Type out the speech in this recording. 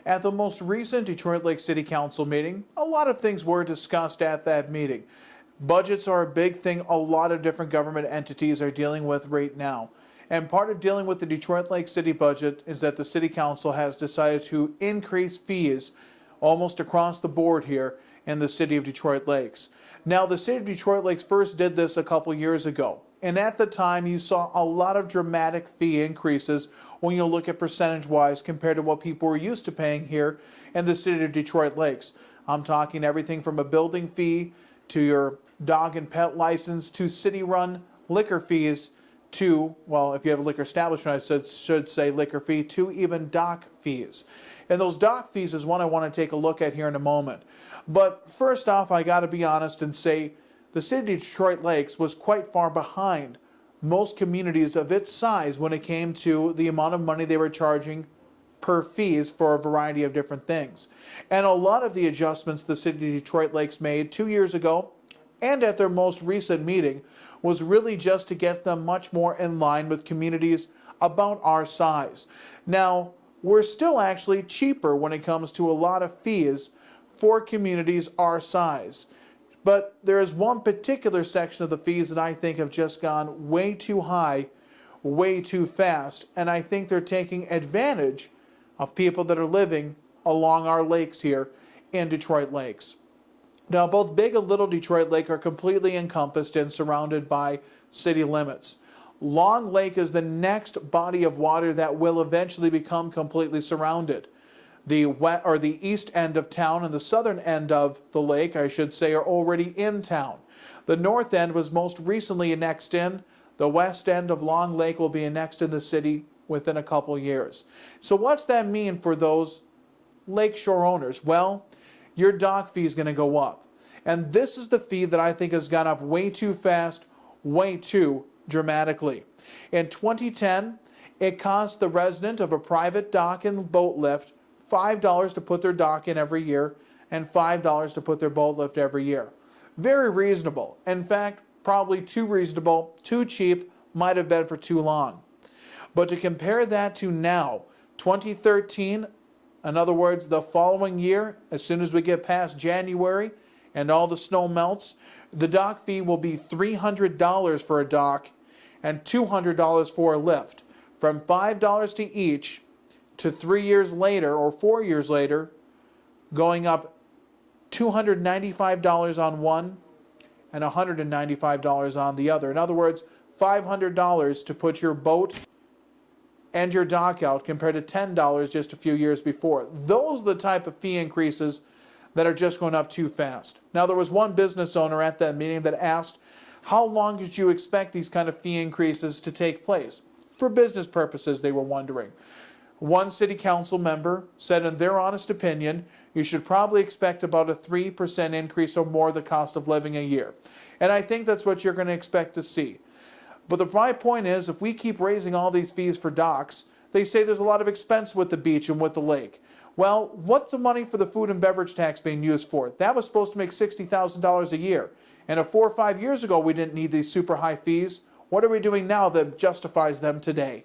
At the most recent Detroit Lake City Council meeting, a lot of things were discussed at that meeting. Budgets are a big thing a lot of different government entities are dealing with right now. And part of dealing with the Detroit Lake City budget is that the City Council has decided to increase fees almost across the board here in the city of Detroit Lakes. Now, the city of Detroit Lakes first did this a couple years ago. And at the time, you saw a lot of dramatic fee increases when you look at percentage-wise compared to what people were used to paying here in the city of Detroit Lakes. I'm talking everything from a building fee to your dog and pet license to city-run liquor fees to, well, if you have a liquor establishment, I should say liquor fee, to even dock fees. And those dock fees is one I want to take a look at here in a moment. But first off, I got to be honest and say the city of Detroit Lakes was quite far behind most communities of its size when it came to the amount of money they were charging per fees for a variety of different things. And a lot of the adjustments the city of Detroit Lakes made 2 years ago and at their most recent meeting was really just to get them much more in line with communities about our size. Now, we're still actually cheaper when it comes to a lot of fees for communities our size. But there is one particular section of the fees that I think have just gone way too high, way too fast, and I think they're taking advantage of people that are living along our lakes here in Detroit Lakes. Now, both Big and Little Detroit Lake are completely encompassed and surrounded by city limits. Long Lake is the next body of water that will eventually become completely surrounded. The east end of town and the southern end of the lake, I should say, are already in town. The north end was most recently annexed in. The west end of Long Lake will be annexed in the city within a couple years. So what's that mean for those lakeshore owners? Well, your dock fee is going to go up. And this is the fee that I think has gone up way too fast, way too dramatically. In 2010, it cost the resident of a private dock and boat lift $5 to put their dock in every year and $5 to put their boat lift every year. Very reasonable. In fact, probably too reasonable, too cheap, might have been for too long. But to compare that to now, 2013, in other words, the following year, as soon as we get past January and all the snow melts, the dock fee will be $300 for a dock and $200 for a lift. From $5 to each to 3 years later or 4 years later, going up $295 on one and $195 on the other. In other words, $500 to put your boat and your dock out compared to $10 just a few years before. Those are the type of fee increases that are just going up too fast. Now, there was one business owner at that meeting that asked, how long did you expect these kind of fee increases to take place? For business purposes, they were wondering. One city council member said in their honest opinion, you should probably expect about a 3% increase or more the cost of living a year. And I think that's what you're going to expect to see. But my point is, if we keep raising all these fees for docks, they say there's a lot of expense with the beach and with the lake. Well, what's the money for the food and beverage tax being used for? That was supposed to make $60,000 a year. And if 4 or 5 years ago we didn't need these super high fees, what are we doing now that justifies them today?